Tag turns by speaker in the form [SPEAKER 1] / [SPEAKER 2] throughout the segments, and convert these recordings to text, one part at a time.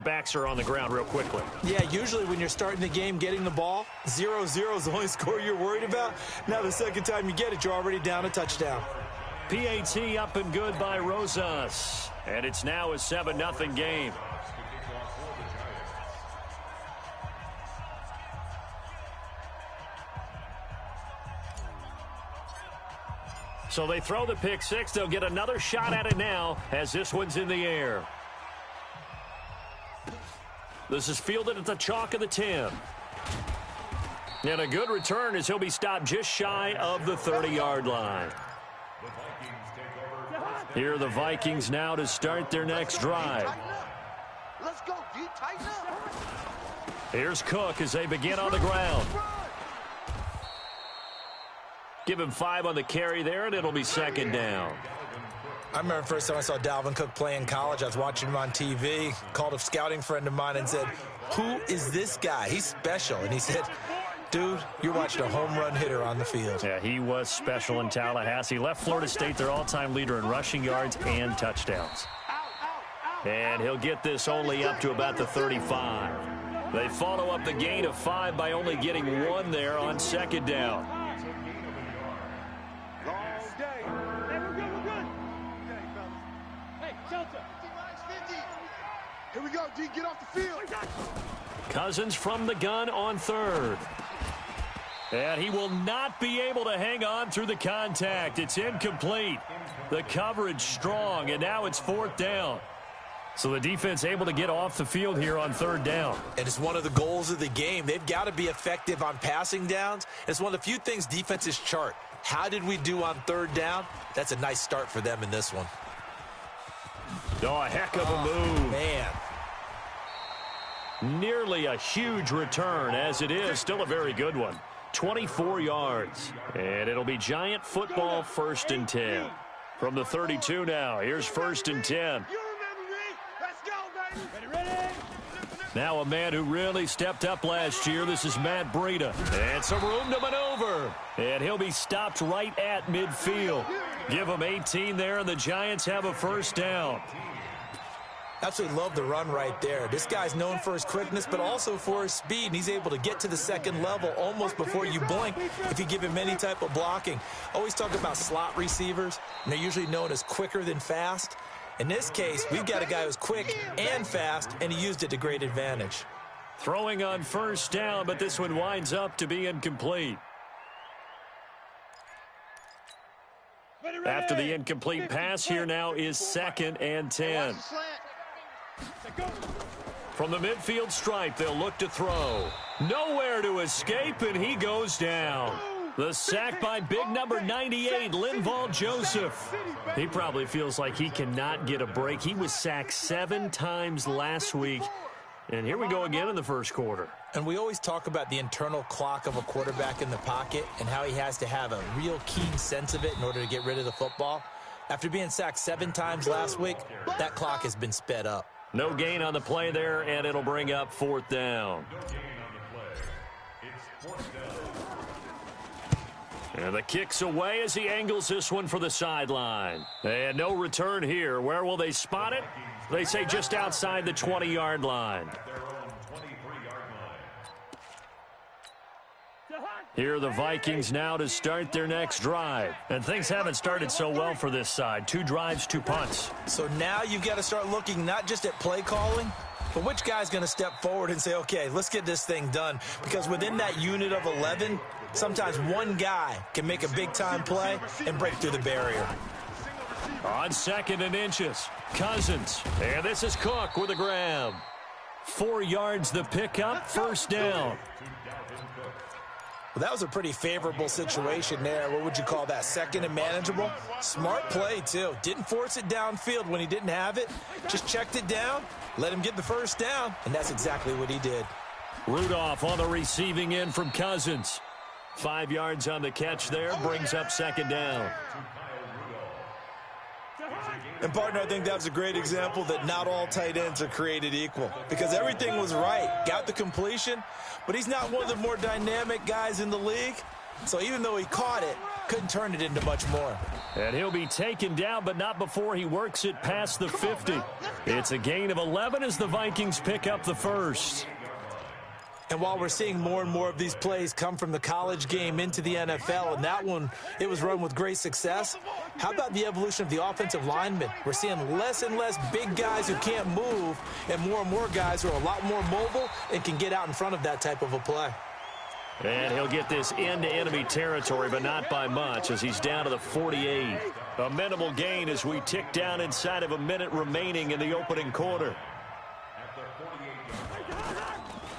[SPEAKER 1] Backs are on the ground real quickly.
[SPEAKER 2] Yeah, usually when you're starting the game, getting the ball, 0-0 is the only score you're worried about. Now the second time you get it, you're already down a touchdown.
[SPEAKER 1] PAT up and good by Rosas. And it's now a 7-0 game. So they throw the pick six. They'll get another shot at it now as this one's in the air. This is fielded at the chalk of the 10. And a good return as he'll be stopped just shy of the 30-yard line. Here are the Vikings now to start their next drive.
[SPEAKER 3] Let's go, D. Tighten up.
[SPEAKER 1] Here's Cook as they begin on the ground. Give him 5 on the carry there, and it'll be second down.
[SPEAKER 2] I remember the first time I saw Dalvin Cook play in college. I was watching him on TV, called a scouting friend of mine and said, "Who is this guy? He's special." And he said, "Dude, you're watching a home run hitter on the field."
[SPEAKER 1] Yeah, he was special in Tallahassee. Left Florida State their all-time leader in rushing yards and touchdowns. And he'll get this only up to about the 35. They follow up the gain of 5 by only getting 1 there on second down.
[SPEAKER 3] Here we go, D. Get off the field.
[SPEAKER 1] Cousins from the gun on third. And he will not be able to hang on through the contact. It's incomplete. The coverage strong, and now it's fourth down. So the defense able to get off the field here on third down.
[SPEAKER 2] And it's one of the goals of the game. They've got to be effective on passing downs. It's one of the few things defenses chart. How did we do on third down? That's a nice start for them in this one.
[SPEAKER 1] Oh, a heck of a move.
[SPEAKER 2] Man.
[SPEAKER 1] Nearly a huge return, as it is still a very good one. 24 yards. And it'll be Giant football, 1st and 10. From the 32 now, here's 1st and 10. Now a man who really stepped up last year. This is Matt Breida. And some room to maneuver. And he'll be stopped right at midfield. Give him 18 there, and the Giants have a first down.
[SPEAKER 2] Absolutely love the run right there. This guy's known for his quickness, but also for his speed, and he's able to get to the second level almost before you blink if you give him any type of blocking. Always talk about slot receivers, and they're usually known as quicker than fast. In this case, we've got a guy who's quick and fast, and he used it to great advantage.
[SPEAKER 1] Throwing on first down, but this one winds up to be incomplete. After the incomplete pass, here now is 2nd and 10. From the midfield stripe, they'll look to throw. Nowhere to escape, and he goes down. The sack by big number 98, Linval Joseph. He probably feels like he cannot get a break. He was sacked 7 times last week. And here we go again in the first quarter.
[SPEAKER 2] And we always talk about the internal clock of a quarterback in the pocket and how he has to have a real keen sense of it in order to get rid of the football. After being sacked 7 times last week, that clock has been sped up.
[SPEAKER 1] No gain on the play there, and it'll bring up 4th down. And the kick's away as he angles this one for the sideline. And no return here. Where will they spot it? They say just outside the 20-yard line. Here are the Vikings now to start their next drive. And things haven't started so well for this side. 2 drives, 2 punts.
[SPEAKER 2] So now you've got to start looking not just at play calling, but which guy's going to step forward and say, okay, let's get this thing done. Because within that unit of 11, sometimes one guy can make a big-time play and break through the barrier.
[SPEAKER 1] On 2nd and inches, Cousins. And this is Cook with a grab. 4 yards the pickup, first down.
[SPEAKER 2] Well, that was a pretty favorable situation there. What would you call that? 2nd and manageable? Smart play, too. Didn't force it downfield when he didn't have it. Just checked it down, let him get the first down, and that's exactly what he did.
[SPEAKER 1] Rudolph on the receiving end from Cousins. 5 yards on the catch there, brings up 2nd down.
[SPEAKER 2] And, partner, I think that was a great example that not all tight ends are created equal because everything was right. Got the completion, but he's not one of the more dynamic guys in the league. So even though he caught it, couldn't turn it into much more.
[SPEAKER 1] And he'll be taken down, but not before he works it past the 50. It's a gain of 11 as the Vikings pick up the first.
[SPEAKER 2] And while we're seeing more and more of these plays come from the college game into the NFL, and that one, it was run with great success, how about the evolution of the offensive linemen? We're seeing less and less big guys who can't move and more guys who are a lot more mobile and can get out in front of that type of a play.
[SPEAKER 1] And he'll get this into enemy territory, but not by much, as he's down to the 48. A minimal gain as we tick down inside of a minute remaining in the opening quarter.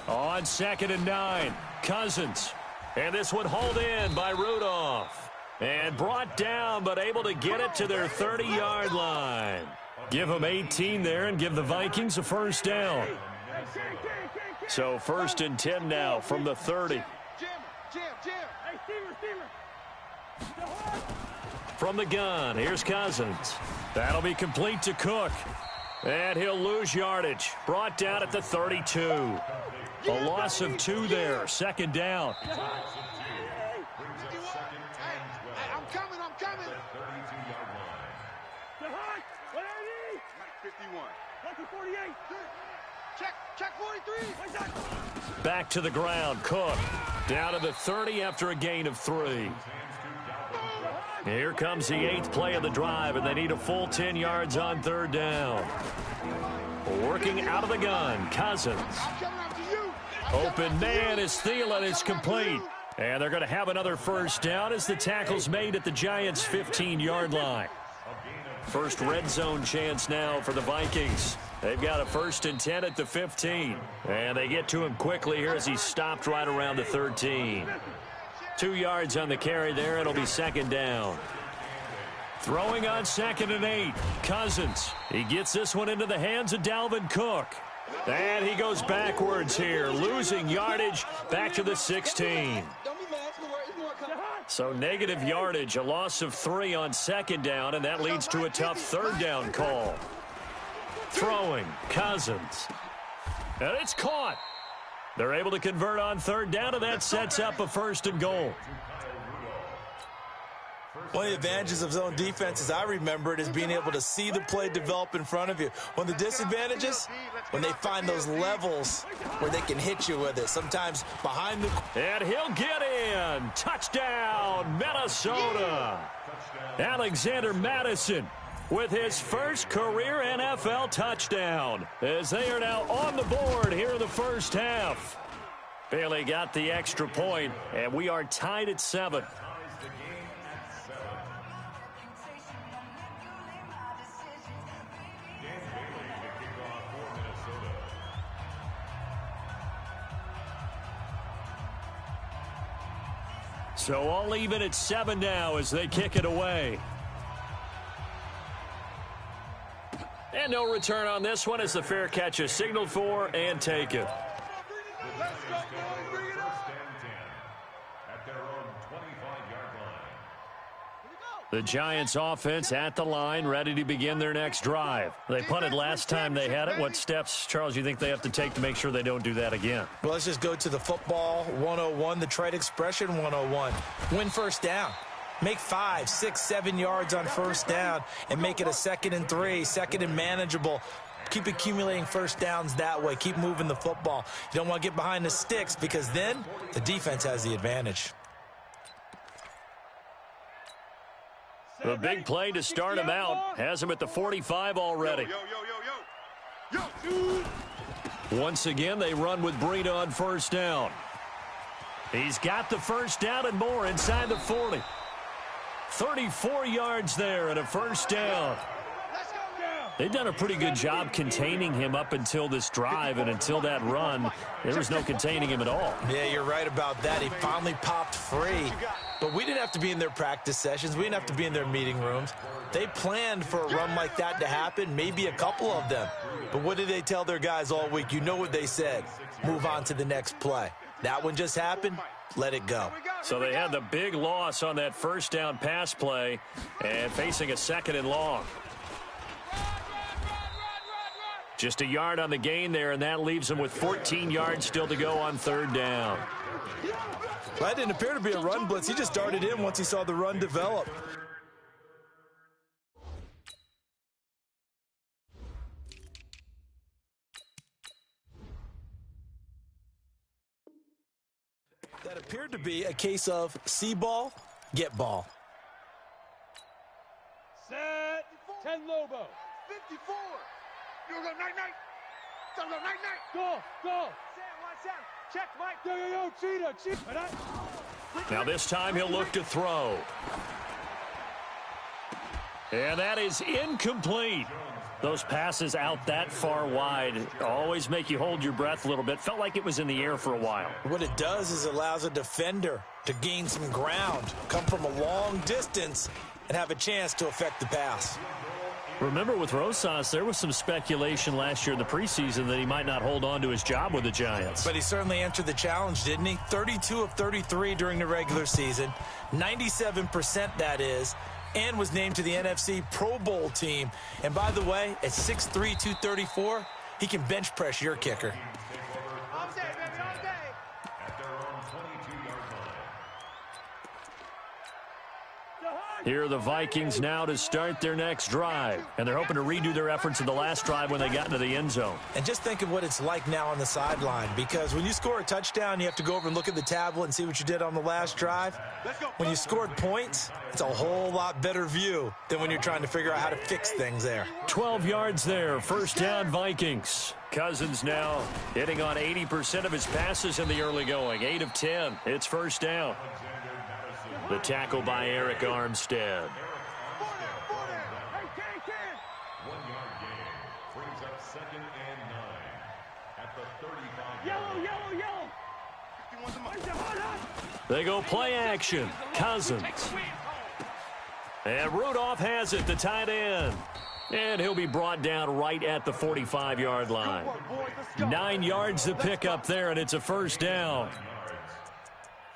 [SPEAKER 1] On 2nd and 9, Cousins. And this one hauled in by Rudolph. And brought down, but able to get it to their 30-yard line. Give them 18 there and give the Vikings a first down. So 1st and 10 now from the 30. From the gun, here's Cousins. That'll be complete to Cook. And he'll lose yardage. Brought down at the 32. A loss of 2 there. 2nd down.
[SPEAKER 3] I'm coming. 51. 48. Check 43.
[SPEAKER 1] Back to the ground. Cook. Down to the 30 after a gain of 3. Here comes the 8th play of the drive, and they need a full 10 yards on 3rd down. Working out of the gun, Cousins. Open man is Thielen. It's complete. And they're going to have another first down as the tackle's made at the Giants' 15-yard line. First red zone chance now for the Vikings. They've got a 1st and 10 at the 15. And they get to him quickly here as he stopped right around the 13. 2 yards on the carry there. It'll be 2nd down. Throwing on 2nd and 8. Cousins. He gets this one into the hands of Dalvin Cook. And he goes backwards here, losing yardage back to the 16. So negative yardage, a loss of 3 on 2nd down, and that leads to a tough 3rd down call. Throwing, Cousins. And it's caught. They're able to convert on 3rd down, and that sets up a 1st and goal.
[SPEAKER 2] One of the advantages of zone defense, as I remember it, is being able to see the play develop in front of you. One of the disadvantages, when they find those levels where they can hit you with it. Sometimes behind the...
[SPEAKER 1] And he'll get in. Touchdown, Minnesota. Alexander Madison with his first career NFL touchdown, as they are now on the board here in the first half. Bailey got the extra point, and we are tied at 7. So all even at 7 now as they kick it away. And no return on this one as the fair catch is signaled for and taken. The Giants offense at the line, ready to begin their next drive. They punted last time they had it. What steps, Charles, you think they have to take to make sure they don't do that again?
[SPEAKER 2] Well, let's just go to the football 101, the trade expression 101. Win first down. Make 5, 6, 7 yards on first down and make it a 2nd and 3, 2nd and manageable. Keep accumulating first downs that way. Keep moving the football. You don't want to get behind the sticks because then the defense has the advantage.
[SPEAKER 1] The big play to start him out has him at the 45 already. Once again, they run with Breida on first down. He's got the first down and more inside the 40. 34 yards there and a first down. They've done a pretty good job containing him up until this drive, and until that run, there was no containing him at all.
[SPEAKER 2] Yeah, you're right about that. He finally popped free. But we didn't have to be in their practice sessions. We didn't have to be in their meeting rooms. They planned for a run like that to happen, maybe a couple of them. But what did they tell their guys all week? You know what they said. Move on to the next play. That one just happened. Let it go.
[SPEAKER 1] So they had the big loss on that first down pass play and facing a 2nd and long. Just a yard on the gain there, and that leaves them with 14 yards still to go on 3rd down.
[SPEAKER 2] That didn't appear to be a run blitz. He just darted in once he saw the run develop. That appeared to be a case of see ball, get ball.
[SPEAKER 3] Set. 10 Lobo. 54. You go night-night. Go night-night. Go. Sam, watch out. Check, Mike. Yo, cheetah.
[SPEAKER 1] Now this time he'll look to throw. And that is incomplete. Those passes out that far wide always make you hold your breath a little bit. Felt like it was in the air for a while.
[SPEAKER 2] What it does is it allows a defender to gain some ground, come from a long distance, and have a chance to affect the pass.
[SPEAKER 1] Remember, with Rosas, there was some speculation last year in the preseason that he might not hold on to his job with the Giants.
[SPEAKER 2] But he certainly answered the challenge, didn't he? 32 of 33 during the regular season, 97% that is, and was named to the NFC Pro Bowl team. And by the way, at 6'3", 234, he can bench press your kicker.
[SPEAKER 3] All day, baby, all day.
[SPEAKER 1] Here are the Vikings now to start their next drive. And they're hoping to redo their efforts in the last drive when they got into the end zone.
[SPEAKER 2] And just think of what it's like now on the sideline, because when you score a touchdown, you have to go over and look at the tablet and see what you did on the last drive. When you scored points, it's a whole lot better view than when you're trying to figure out how to fix things there.
[SPEAKER 1] 12 yards there, first down Vikings. Cousins now hitting on 80% of his passes in the early going. 8 of 10. It's first down. The tackle by Eric Armstead.
[SPEAKER 3] 1 yard gain brings up 2nd and 9 at the 35. Yellow.
[SPEAKER 1] They go play action. Cousins. And Rudolph has it, the tight end. And he'll be brought down right at the 45-yard line. 9 yards to pick up there, and it's a first down.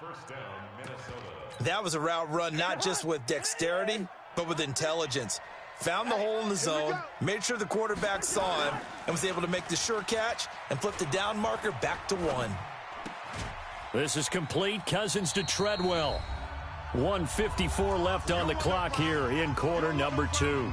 [SPEAKER 3] First down, Minnesota.
[SPEAKER 2] That was a route run not just with dexterity, but with intelligence. Found the hole in the zone, made sure the quarterback saw him, and was able to make the sure catch and flip the down marker back to 1.
[SPEAKER 1] This is complete. Cousins to Treadwell. 1:54 left on the clock here in quarter number 2.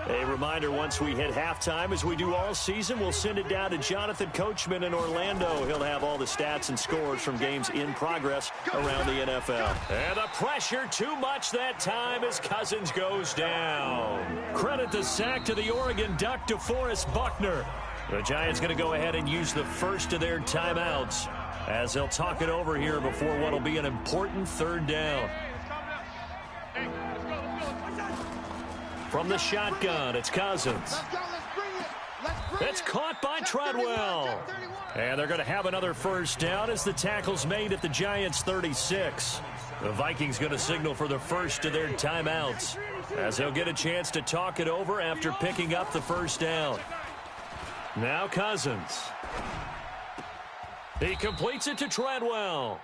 [SPEAKER 1] A reminder, once we hit halftime, as we do all season, we'll send it down to Jonathan Coachman in Orlando. He'll have all the stats and scores from games in progress around the NFL. And the pressure too much that time as Cousins goes down. Credit the sack to the Oregon Duck, DeForest Buckner. The Giants going to go ahead and use the first of their timeouts as they'll talk it over here before what will be an important third down. From the shotgun, it's Cousins. It's caught by Treadwell. And they're going to have another first down as the tackle's made at the Giants' 36. The Vikings going to signal for the first of their timeouts as they'll get a chance to talk it over after picking up the first down. Now Cousins. He completes it to Treadwell.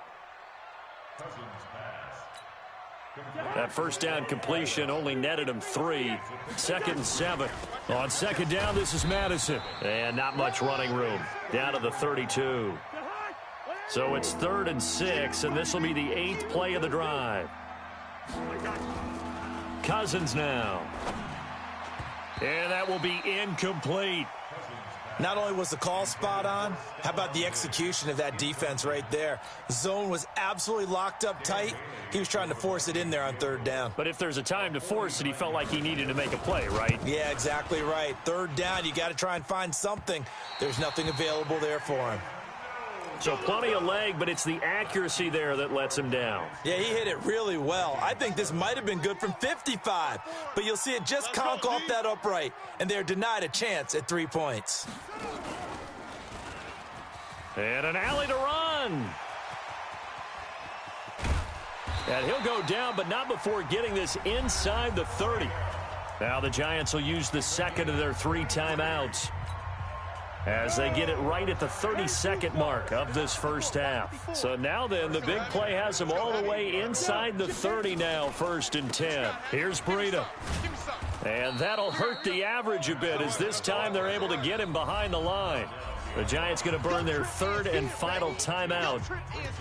[SPEAKER 1] That first down completion only netted him 3. 2nd and 7. On second down, this is Madison. And not much running room. Down to the 32. So it's 3rd and 6, and this will be the 8th play of the drive. Cousins now. And that will be incomplete.
[SPEAKER 2] Not only was the call spot on, how about the execution of that defense right there? Zone was absolutely locked up tight. He was trying to force it in there on 3rd down.
[SPEAKER 1] But if there's a time to force it, he felt like he needed to make a play, right?
[SPEAKER 2] Yeah, exactly right. 3rd down, you got to try and find something. There's nothing available there for him.
[SPEAKER 1] So plenty of leg, but it's the accuracy there that lets him down.
[SPEAKER 2] Yeah, he hit it really well. I think this might have been good from 55, but you'll see it just conk off that upright, and they're denied a chance at 3 points.
[SPEAKER 1] And an alley to run. And he'll go down, but not before getting this inside the 30. Now the Giants will use the second of their 3 timeouts as they get it right at the 32nd mark of this first half. So now then, the big play has them all the way inside the 30 now, 1st and 10. Here's Breida. And that'll hurt the average a bit as this time they're able to get him behind the line. The Giants going to burn their third and final timeout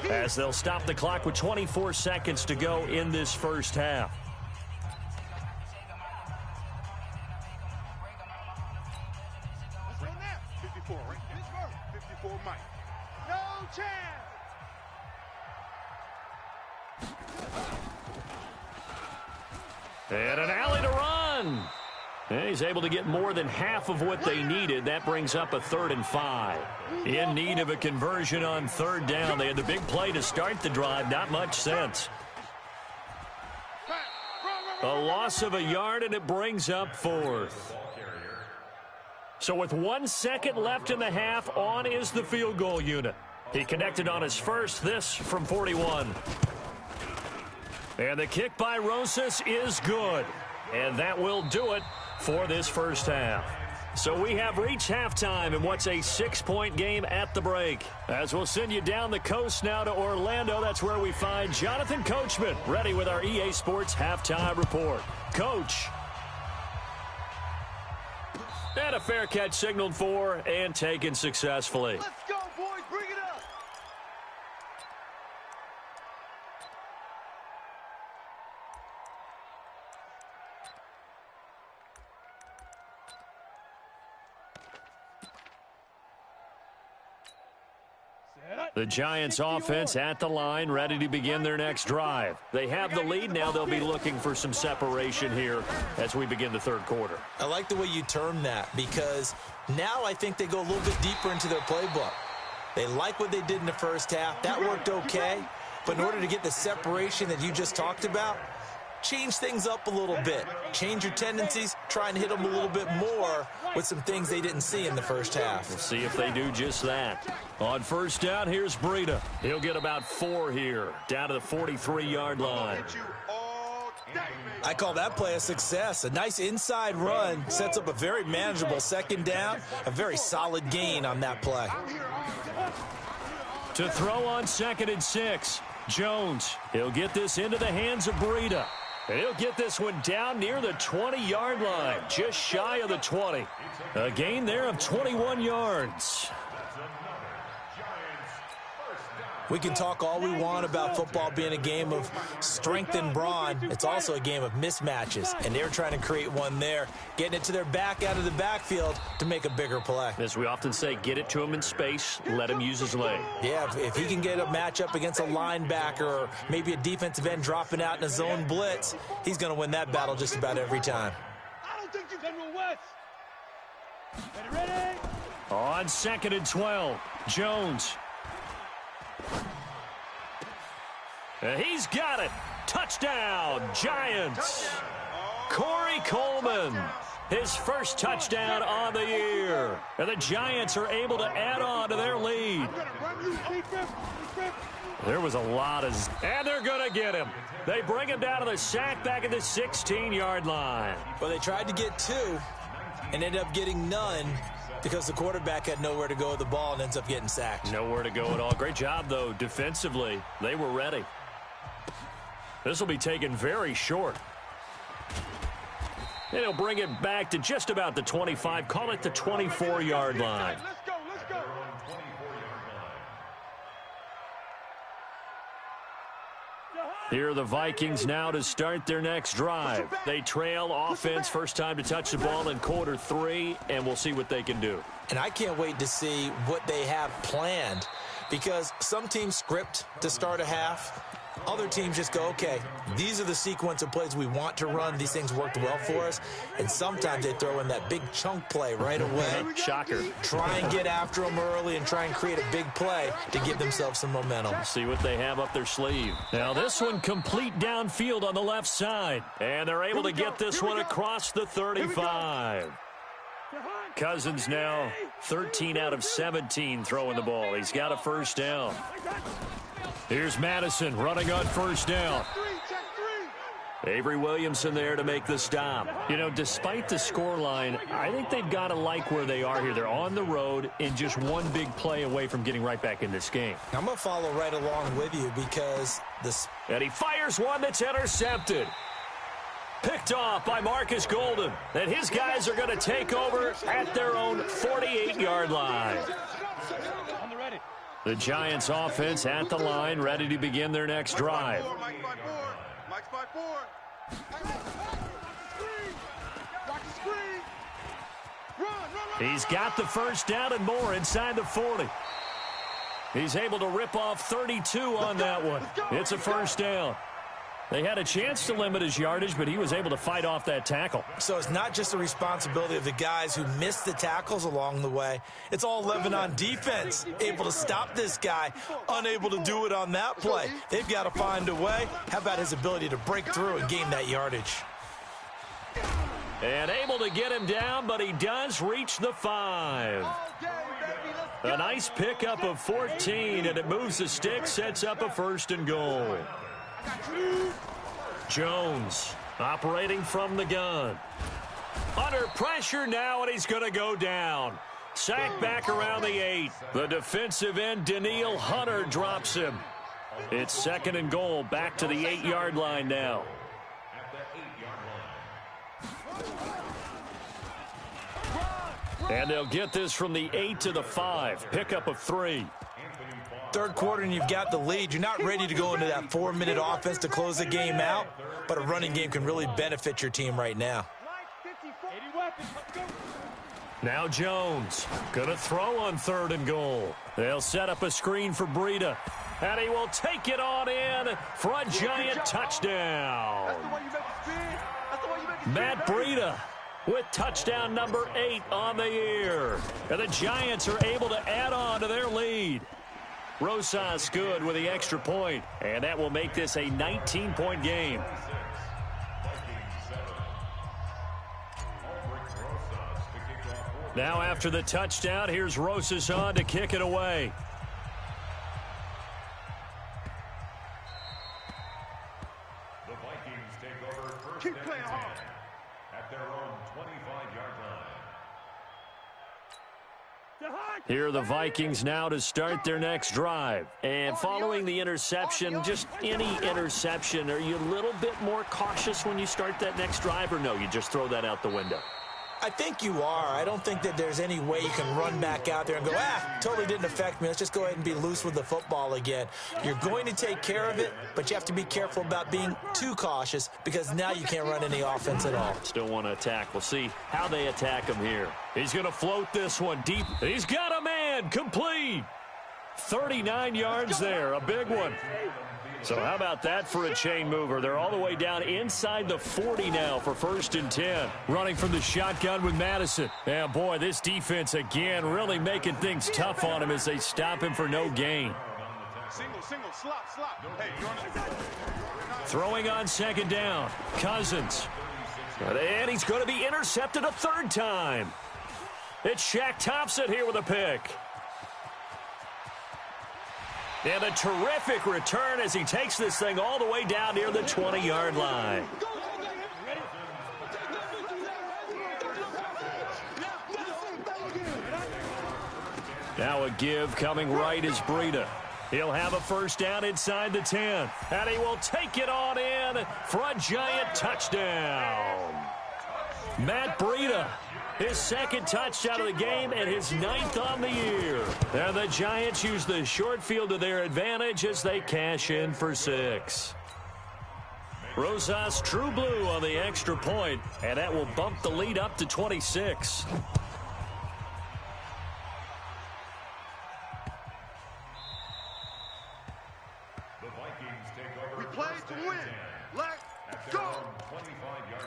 [SPEAKER 1] as they'll stop the clock with 24 seconds to go in this first half. And an alley to run. And he's able to get more than half of what they needed. That brings up a 3rd and 5. In need of a conversion on 3rd down. They had the big play to start the drive. Not much sense. A loss of a yard, and it brings up 4th. So with 1 second left in the half, on is the field goal unit. He connected on his first, this from 41. And the kick by Rosas is good. And that will do it for this first half. So we have reached halftime in what's a 6-point game at the break. As we'll send you down the coast now to Orlando, that's where we find Jonathan Coachman ready with our EA Sports Halftime Report. Coach. And a fair catch signaled for and taken successfully.
[SPEAKER 3] Let's go, boys. Bring it up.
[SPEAKER 1] The Giants offense at the line, ready to begin their next drive. They have the lead. Now they'll be looking for some separation here as we begin the 3rd quarter.
[SPEAKER 2] I like the way you term that, because now I think they go a little bit deeper into their playbook. They like what they did in the first half. That worked okay. But in order to get the separation that you just talked about, change things up a little bit. Change your tendencies, try and hit them a little bit more with some things they didn't see in the first half.
[SPEAKER 1] We'll see if they do just that. On 1st down, here's Breida. He'll get about 4 here, down to the 43-yard line.
[SPEAKER 2] I call that play a success. A nice inside run sets up a very manageable 2nd down, a very solid gain on that play.
[SPEAKER 1] To throw on 2nd and 6, Jones. He'll get this into the hands of Breida. And he'll get this one down near the 20-yard line, just shy of the 20. A gain there of 21 yards.
[SPEAKER 2] We can talk all we want about football being a game of strength and brawn. It's also a game of mismatches, and they're trying to create one there, getting it to their back out of the backfield to make a bigger play.
[SPEAKER 1] As we often say, get it to him in space, let him use his leg.
[SPEAKER 2] Yeah, if he can get a matchup against a linebacker or maybe a defensive end dropping out in a zone blitz, he's going to win that battle just about every time.
[SPEAKER 3] I don't think you can move west. Ready?
[SPEAKER 1] On 2nd and 12, Jones. He's got it. Touchdown, Giants. Corey Coleman, his first touchdown on the year. And the Giants are able to add on to their lead. There was a lot of... And they're going to get him. They bring him down to the sack back at the 16-yard line.
[SPEAKER 2] Well, they tried to get 2 and ended up getting none, because the quarterback had nowhere to go with the ball and ends up getting sacked.
[SPEAKER 1] Nowhere to go at all. Great job, though, defensively. They were ready. This will be taken very short. And he'll bring it back to just about the 25. Call it the 24-yard line.
[SPEAKER 3] Let's go, let's go.
[SPEAKER 1] Here are the Vikings now to start their next drive. They trail offense, first time to touch the ball in quarter 3, and we'll see what they can do.
[SPEAKER 2] And I can't wait to see what they have planned, because some teams script to start a half. Other teams just go, okay, these are the sequence of plays we want to run. These things worked well for us. And sometimes they throw in that big chunk play right away.
[SPEAKER 1] Shocker.
[SPEAKER 2] Try and get after them early and try and create a big play to give themselves some momentum.
[SPEAKER 1] See what they have up their sleeve. Now this one complete downfield on the left side. And they're able to get this one across the 35. Cousins now 13 out of 17 throwing the ball. He's got a first down. Here's Madison running on first down. Avery Williamson there to make the stop. You know, despite the scoreline, I think they've got to like where they are here. They're on the road and just one big play away from getting right back in this game.
[SPEAKER 2] I'm going to follow right along with you, because this...
[SPEAKER 1] And he fires one that's intercepted. Picked off by Marcus Golden. And his guys are going to take over at their own 48-yard line.
[SPEAKER 3] On the ready.
[SPEAKER 1] The Giants offense at the line, ready to begin their next drive.
[SPEAKER 3] Mike's by four. Mike's by four. Watch the screen. Run.
[SPEAKER 1] He's got the first down and more inside the 40. He's able to rip off 32 on that one. It's a first down. They had a chance to limit his yardage, but he was able to fight off that tackle.
[SPEAKER 2] So it's not just the responsibility of the guys who missed the tackles along the way. It's all 11 on defense, able to stop this guy, unable to do it on that play. They've got to find a way. How about his ability to break through and gain that yardage?
[SPEAKER 1] And able to get him down, but he does reach the 5. A nice pickup of 14, and it moves the stick, sets up a first and goal. Jones operating from the gun. Under pressure now, and he's going to go down. Sacked back around the 8. The defensive end, Daniil Hunter, drops him. It's second and goal, back to the 8-yard line now. And they'll get this from the 8 to the 5. Pickup of 3.
[SPEAKER 2] Third quarter and you've got the lead. You're not ready to go into that 4-minute offense to close the game out, but a running game can really benefit your team right now.
[SPEAKER 1] Now Jones going to throw on third and goal. They'll set up a screen for Breida, and he will take it on in for a giant touchdown. Matt Breida with touchdown number 8 on the year. And the Giants are able to add on to their lead. Rosas good with the extra point, and that will make this a 19-point game. Now after the touchdown, here's Rosas on to kick it away.
[SPEAKER 4] The Vikings take over first and 10 at their own 25-yard line.
[SPEAKER 1] Here are the Vikings now to start their next drive. And following the interception, just any interception, are you a little bit more cautious when you start that next drive, or no, you just throw that out the window?
[SPEAKER 2] I think you are. I don't think that there's any way you can run back out there and go, totally didn't affect me. Let's just go ahead and be loose with the football again. You're going to take care of it, but you have to be careful about being too cautious because now you can't run any offense at all.
[SPEAKER 1] Still want to attack. We'll see how they attack him here. He's going to float this one deep. He's got a man complete. 39 yards there, a big one. So how about that for a chain mover? They're all the way down inside the 40 now for first and 10. Running from the shotgun with Madison. And boy, this defense again really making things tough on him as they stop him for no gain.
[SPEAKER 3] Single, slot. Hey,
[SPEAKER 1] throwing on second down. Cousins. And he's going to be intercepted a third time. It's Shaq Thompson here with a pick. And a terrific return as he takes this thing all the way down near the 20-yard line. Now a give coming right is Breida. He'll have a first down inside the 10. And he will take it on in for a giant touchdown. Matt Breida. His second touchdown of the game and his 9th on the year. And the Giants use the short field to their advantage as they cash in for 6. Rosas true blue on the extra point, and that will bump the lead up to 26.
[SPEAKER 4] The Vikings take over.
[SPEAKER 3] We play to win. Let's go.
[SPEAKER 4] 25-yard line.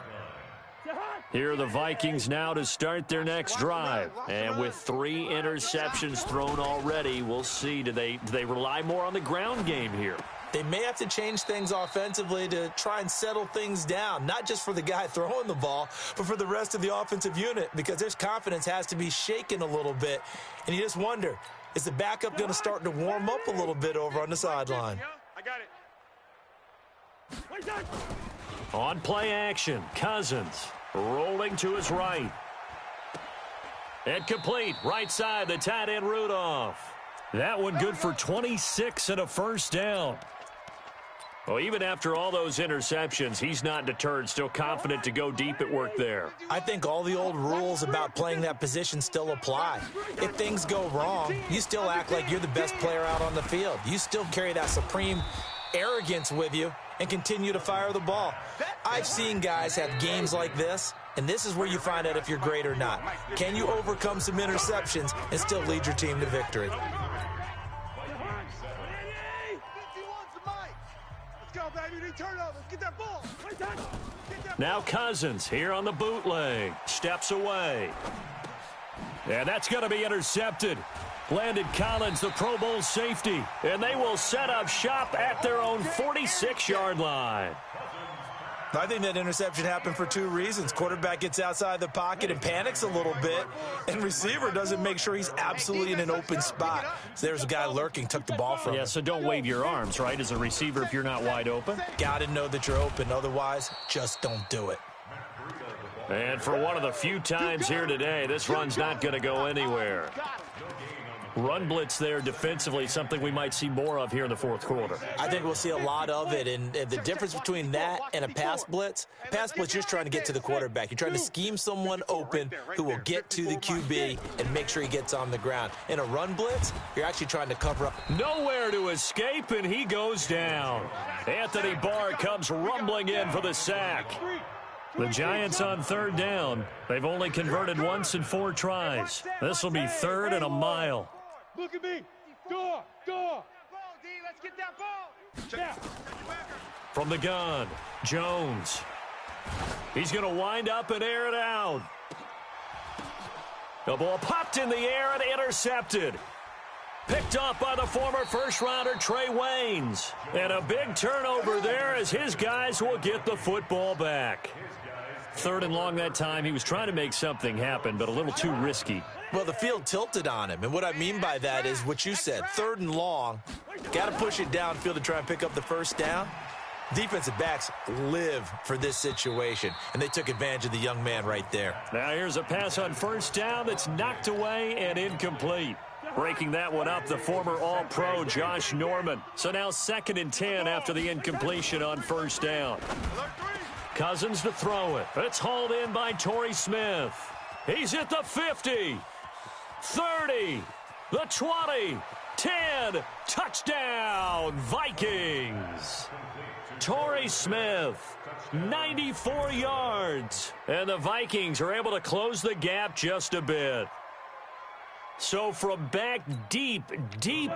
[SPEAKER 1] Here are the Vikings now to start their next drive. And with 3 interceptions thrown already, we'll see. Do they rely more on the ground game here?
[SPEAKER 2] They may have to change things offensively to try and settle things down, not just for the guy throwing the ball, but for the rest of the offensive unit, because their confidence has to be shaken a little bit. And you just wonder, is the backup going to start to warm up a little bit over on the sideline?
[SPEAKER 3] I got it.
[SPEAKER 1] On play action, Cousins rolling to his right. And complete, right side, the tight end Rudolph. That one good for 26 and a first down. Well, even after all those interceptions, he's not deterred, still confident to go deep at work there.
[SPEAKER 2] I think all the old rules about playing that position still apply. If things go wrong, you still act like you're the best player out on the field. You still carry that supreme arrogance with you and continue to fire the ball. I've seen guys have games like this, and this is where you find out if you're great or not. Can you overcome some interceptions and still lead your team to victory?
[SPEAKER 1] Now Cousins here on the bootleg. Steps away. And that's going to be intercepted. Landon Collins, the Pro Bowl safety. And they will set up shop at their own 46-yard line.
[SPEAKER 2] I think that interception happened for two reasons. Quarterback gets outside the pocket and panics a little bit, and receiver doesn't make sure he's absolutely in an open spot. So there's a guy lurking, took the ball from him.
[SPEAKER 1] Yeah, so don't wave your arms, right, as a receiver if you're not wide open.
[SPEAKER 2] Got to know that you're open. Otherwise, just don't do it.
[SPEAKER 1] And for one of the few times here today, this run's not going to go anywhere. Run blitz there defensively, something we might see more of here in the fourth quarter.
[SPEAKER 2] I think we'll see a lot of it, and the difference between that and a pass blitz, you're just trying to get to the quarterback. You're trying to scheme someone open who will get to the QB and make sure he gets on the ground. In a run blitz, you're actually trying to cover up.
[SPEAKER 1] Nowhere to escape, and he goes down. Anthony Barr comes rumbling in for the sack. The Giants on third down. They've only converted once in 4 tries. This will be 3rd and a mile.
[SPEAKER 3] Look at me. Door. Let's get that ball. Now.
[SPEAKER 1] From the gun, Jones. He's going to wind up and air it out. The ball popped in the air and intercepted. Picked up by the former first-rounder Trey Waynes. And a big turnover there as his guys will get the football back. 3rd and long that time. He was trying to make something happen, but a little too risky.
[SPEAKER 2] Well, the field tilted on him, and what I mean by that is what you said, 3rd and long. Got to push it downfield to try and pick up the first down. Defensive backs live for this situation, and they took advantage of the young man right there.
[SPEAKER 1] Now here's a pass on first down that's knocked away and incomplete. Breaking that one up, the former All-Pro Josh Norman. So now 2nd and 10 after the incompletion on first down. Cousins to throw it. It's hauled in by Torrey Smith. He's at the 50, 30, the 20, 10, touchdown, Vikings. Torrey Smith, 94 yards. And the Vikings are able to close the gap just a bit. So from back deep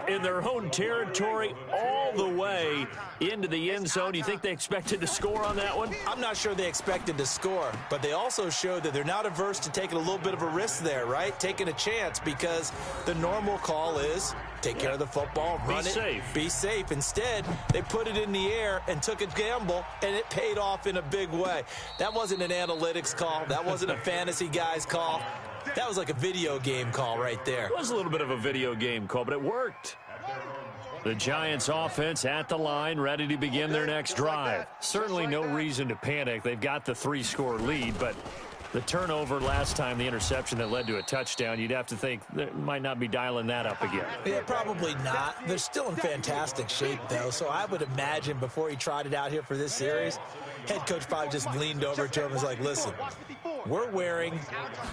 [SPEAKER 1] in their own territory all the way into the end zone, you think they expected to score on that one?
[SPEAKER 2] I'm not sure they expected to score, but they also showed that they're not averse to taking a little bit of a risk there, right? Taking a chance, because the normal call is take care of the football, run it, be safe. Instead, they put it in the air and took a gamble, and it paid off in a big way. That wasn't an analytics call. That wasn't a fantasy guy's call. That was like a video game call right there.
[SPEAKER 1] It was a little bit of a video game call, but it worked. The Giants offense at the line, ready to begin their next drive. Certainly no reason to panic. They've got the 3-score lead, but the turnover last time, the interception that led to a touchdown, you'd have to think they might not be dialing that up again.
[SPEAKER 2] Yeah, probably not. They're still in fantastic shape, though, so I would imagine before he trotted out here for this series, head coach probably just leaned over to him and was like, listen, we're wearing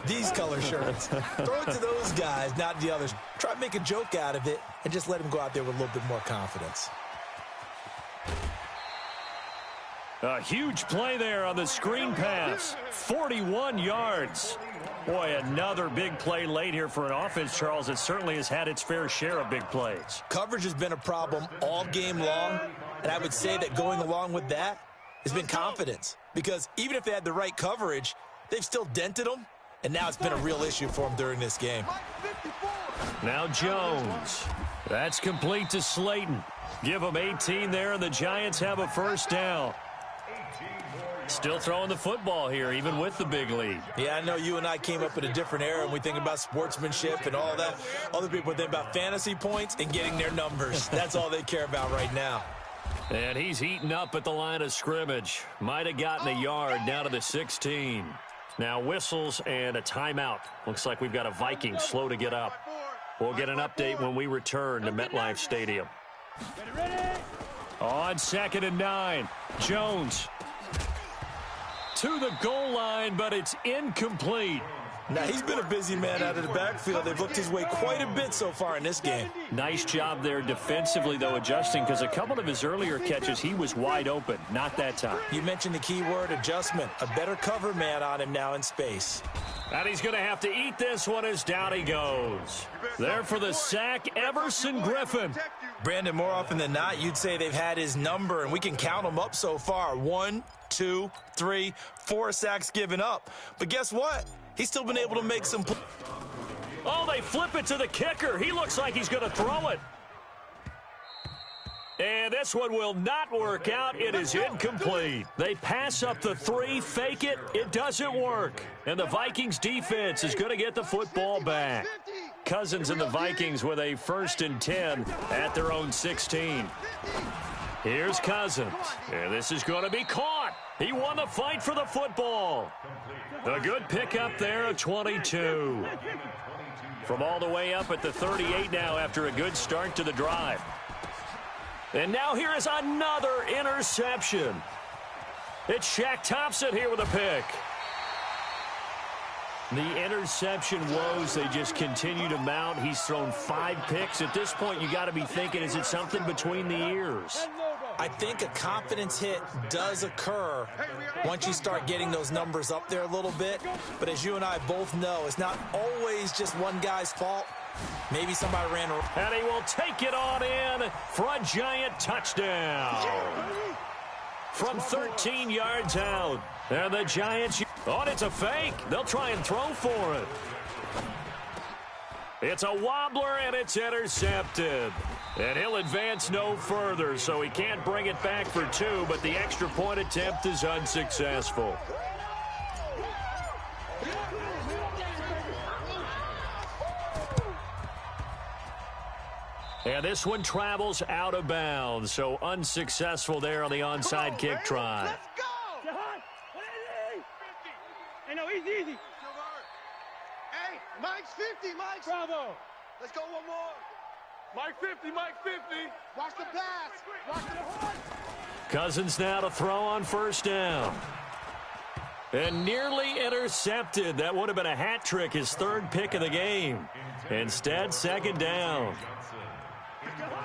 [SPEAKER 2] these color shirts. Throw it to those guys, not the others. Try to make a joke out of it and just let him go out there with a little bit more confidence.
[SPEAKER 1] A huge play there on the screen pass. 41 yards. Boy, another big play late here for an offense, Charles, that certainly has had its fair share of big plays.
[SPEAKER 2] Coverage has been a problem all game long, and I would say that going along with that has been confidence. Because even if they had the right coverage, they've still dented them, and now it's been a real issue for them during this game.
[SPEAKER 1] Now Jones. That's complete to Slayton. Give them 18 there, and the Giants have a first down. Still throwing the football here, even with the big lead.
[SPEAKER 2] Yeah, I know you and I came up in a different era, and we think about sportsmanship and all that. Other people think about fantasy points and getting their numbers. That's all they care about right now.
[SPEAKER 1] And he's heating up at the line of scrimmage. Might have gotten a yard down to the 16. Now whistles and a timeout. Looks like we've got a Viking slow to get up. We'll get an update when we return to MetLife Stadium. On 2nd and 9, Jones to the goal line, but it's incomplete.
[SPEAKER 2] Now, he's been a busy man out of the backfield. They've looked his way quite a bit so far in this game.
[SPEAKER 1] Nice job there defensively, though, adjusting, because a couple of his earlier catches, he was wide open. Not that time.
[SPEAKER 2] You mentioned the key word, adjustment. A better cover man on him now in space.
[SPEAKER 1] And he's going to have to eat this one as down he goes. There for the sack, Everson Griffin.
[SPEAKER 2] Brandon, more often than not, you'd say they've had his number, and we can count them up so far. 1, 2, 3, 4 sacks given up. But guess what? He's still been able to make some.
[SPEAKER 1] Oh, they flip it to the kicker. He looks like he's going to throw it. And this one will not work out. It is incomplete. They pass up the 3, fake it. It doesn't work. And the Vikings defense is going to get the football back. Cousins and the Vikings with a 1st and 10 at their own 16. Here's Cousins. And this is going to be caught. He won the fight for the football. A good pickup there of 22. From all the way up at the 38 now after a good start to the drive. And now here is another interception. It's Shaq Thompson here with a pick. The interception woes, they just continue to mount. He's thrown 5 picks. At this point, you got to be thinking, is it something between the ears?
[SPEAKER 2] I think a confidence hit does occur once you start getting those numbers up there a little bit. But as you and I both know, it's not always just one guy's fault. Maybe somebody ran around.
[SPEAKER 1] And he will take it on in for a giant touchdown. From 13 yards out. And the Giants, oh, it's a fake. They'll try and throw for it. It's a wobbler, and it's intercepted. And he'll advance no further, so he can't bring it back for 2, but the extra point attempt is unsuccessful. And this one travels out of bounds, so unsuccessful there on the onside kick try.
[SPEAKER 3] Let's go! Hey, no, easy. Hey, Mike's 50, Mike. Bravo. Let's go one more. Mike 50, Mike 50. Watch the pass. Watch the horn.
[SPEAKER 1] Cousins now to throw on 1st down. And nearly intercepted. That would have been a hat trick, his 3rd pick of the game. Instead, 2nd down.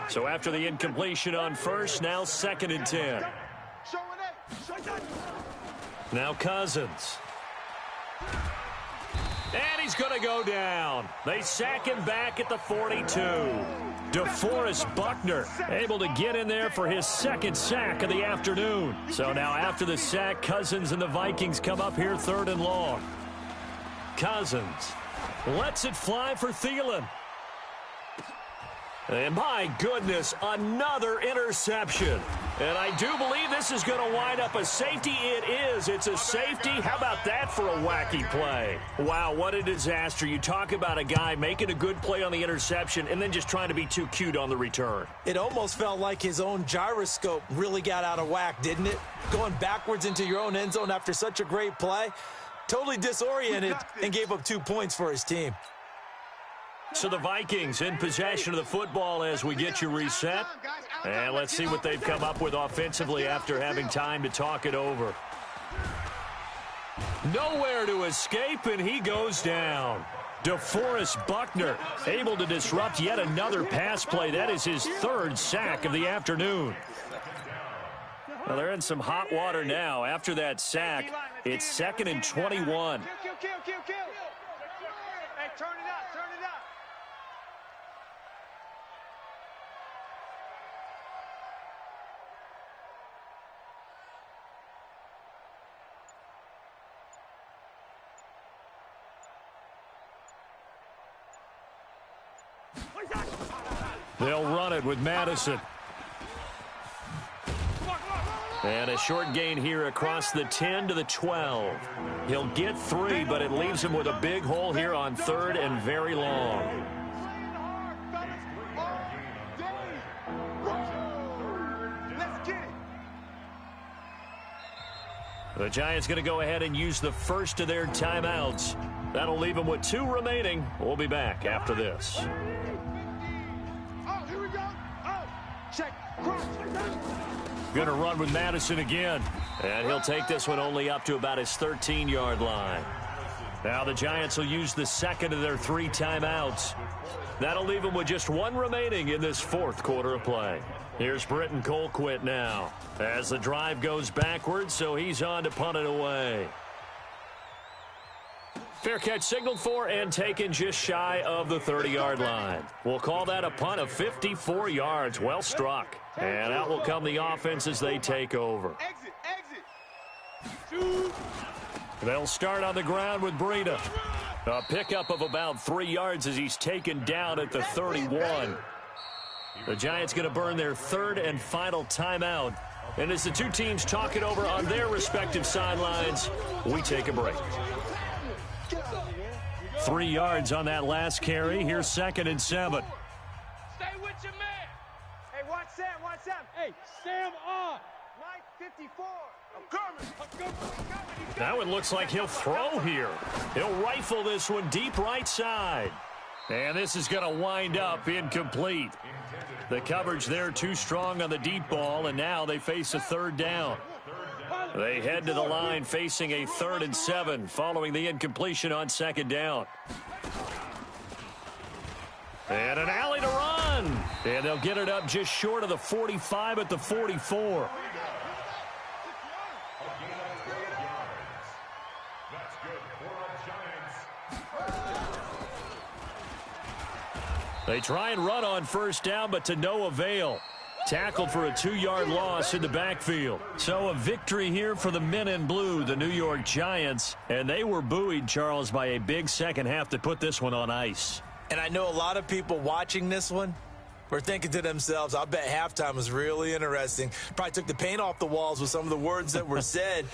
[SPEAKER 1] So after the incompletion on 1st, now 2nd and 10. Now Cousins. And he's going to go down. They sack him back at the 42. DeForest Buckner able to get in there for his 2nd sack of the afternoon. So now after the sack, Cousins and the Vikings come up here 3rd and long. Cousins lets it fly for Thielen. And my goodness, another interception. And I do believe this is going to wind up a safety. It is. It's a safety. How about that for a wacky play? Wow, what a disaster. You talk about a guy making a good play on the interception and then just trying to be too cute on the return.
[SPEAKER 2] It almost felt like his own gyroscope really got out of whack, didn't it? Going backwards into your own end zone after such a great play. Totally disoriented and gave up 2 points for his team.
[SPEAKER 1] So the Vikings in possession of the football as we get you reset. And let's see what they've come up with offensively after having time to talk it over. Nowhere to escape, and he goes down. DeForest Buckner able to disrupt yet another pass play. That is his 3rd sack of the afternoon. Well, they're in some hot water now. After that sack, it's 2nd and 21.
[SPEAKER 3] Kill. Hey, turn it up.
[SPEAKER 1] They'll run it with Madison. And a short gain here across the 10 to the 12. He'll get 3, but it leaves him with a big hole here on 3rd and very long. The Giants going to go ahead and use the first of their timeouts. That'll leave them with 2 remaining. We'll be back after this.
[SPEAKER 3] Check. Cross.
[SPEAKER 1] Going to run with Madison again. And he'll take this one only up to about his 13-yard line. Now the Giants will use the second of their 3 timeouts. That'll leave them with just 1 remaining in this 4th quarter of play. Here's Britton Colquitt now as the drive goes backwards, so he's on to punt it away. Fair catch signaled for and taken just shy of the 30-yard line. We'll call that a punt of 54 yards. Well struck. And out will come the offense as they take over. They'll start on the ground with Breida. A pickup of about 3 yards as he's taken down at the 31. The Giants going to burn their 3rd and final timeout. And as the two teams talk it over on their respective sidelines, we take a break. 3 yards on that last carry. Here's 2nd and 7.
[SPEAKER 3] Stay with your man. Hey, watch Sam, watch Sam. Hey, Sam on. Mike 54. I'm coming.
[SPEAKER 1] That one looks like he'll throw here. He'll rifle this one deep right side. And this is going to wind up incomplete. The coverage there too strong on the deep ball, and now they face a 3rd down. They head to the line facing a 3rd and 7 following the incompletion on 2nd down. And an alley to run. And they'll get it up just short of the 45 at the 44. They try and run on 1st down, but to no avail. Tackled for a 2-yard loss in the backfield. So a victory here for the men in blue, the New York Giants. And they were buoyed, Charles, by a big second half to put this one on ice.
[SPEAKER 2] And I know a lot of people watching this one were thinking to themselves, I bet halftime was really interesting. Probably took the paint off the walls with some of the words that were said.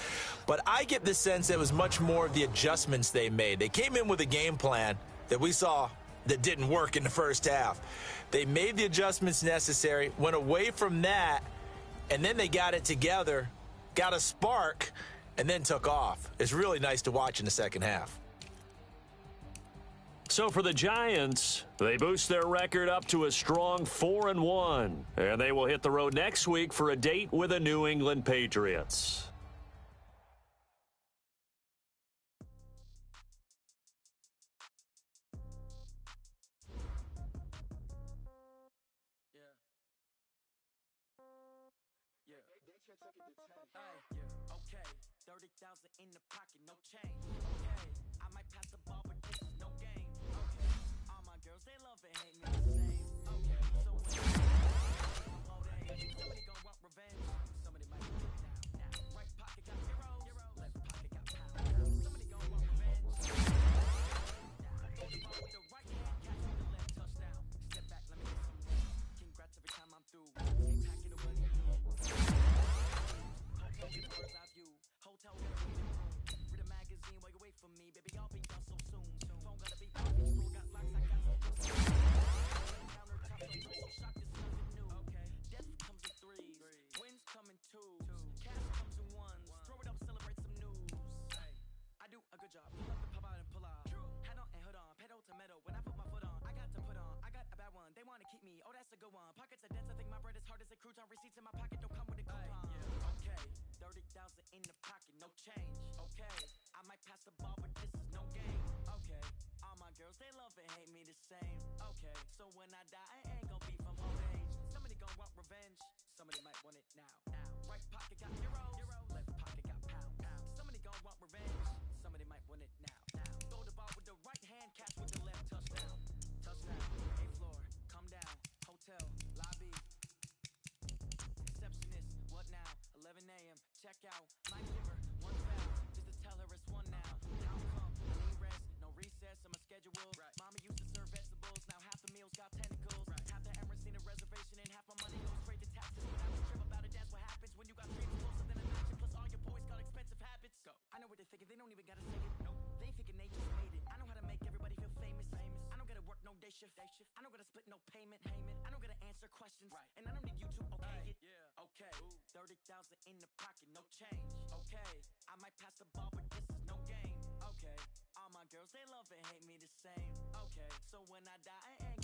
[SPEAKER 2] But I get the sense it was much more of the adjustments they made. They came in with a game plan that we saw that didn't work in the first half. They made the adjustments necessary, went away from that, and then they got it together, got a spark, and then took off. It's really nice to watch in the second half.
[SPEAKER 1] So for the Giants, they boost their record up to a strong 4-1, and they will hit the road next week for a date with the New England Patriots.
[SPEAKER 5] Okay, 30,000 in the pocket, no change. Okay, I might pass the ball, but this is no game. Okay, all my girls, they love and hate me the same. Okay, so when all day, somebody gon' want revenge. Somebody might get now. Right pocket got zeros, left pocket got pounds. Somebody gon' want revenge. Throw the ball with the right hand, catch with the left touchdown. Step back, let me get some rest. Congrats every time I'm through. Ain't packing the money. Get a bird's eye view. Hotel got a room. Read a magazine while you wait for me. Baby, I'll be done so soon. Phone gotta be coffee. School got locks, I got some. Countertop, so shocked it's nothing new. Okay. Death comes in 3s. Wins come in 2s. Cash comes in 1s. Throw it up, celebrate some news. Hey, I do a good job. Pull up the pop out and pull out. Head on and hood on. Pedal to metal. When I put my foot on, I got to put on. I got a bad one. They want to keep me. Oh, that's a good one. Pockets are dense. I think my bread is hard as a crouton. Receipts in my pocket don't come with a coupon. Okay. 30,000 in the pocket, no change. Okay, I might pass the ball, but this is no game. Okay, all my girls, they love and hate me the same. Okay, so when I die, I ain't gon' be from old age. Somebody gon' want revenge. Somebody might want it now. Right pocket got zeros, left pocket got pounds. Somebody gon' want revenge. Somebody might want it now. Throw the ball with the right hand, catch with the left touchdown. Touchdown, A-floor, come down, hotel, lobby. Receptionist, what now? 11 a.m. Check out. My giver, 1 foul. Just to tell her it's 1 now. How come? I need rest, no recess on my schedule. Right. Mama used to serve vegetables. Now half the meals got tentacles. Right. Half the Emirates need a reservation and half my money goes straight to taxes. When I was trip about it, that's what happens when you got dreams closer than a mansion. Plus all your boys got expensive habits. Go. I know what they're thinking. They don't even gotta say it. Nope. They ain't thinking they just made it. I know how to make everybody feel famous. I don't gotta work no day shift. I don't gotta split no payment. I don't gotta answer questions. Right. And I don't need you to okay it. Yeah. Okay. 30,000 in the pocket, no change. Okay, I might pass the ball, but this is no game. Okay, all my girls, they love and hate me the same. Okay, so when I die, I ain't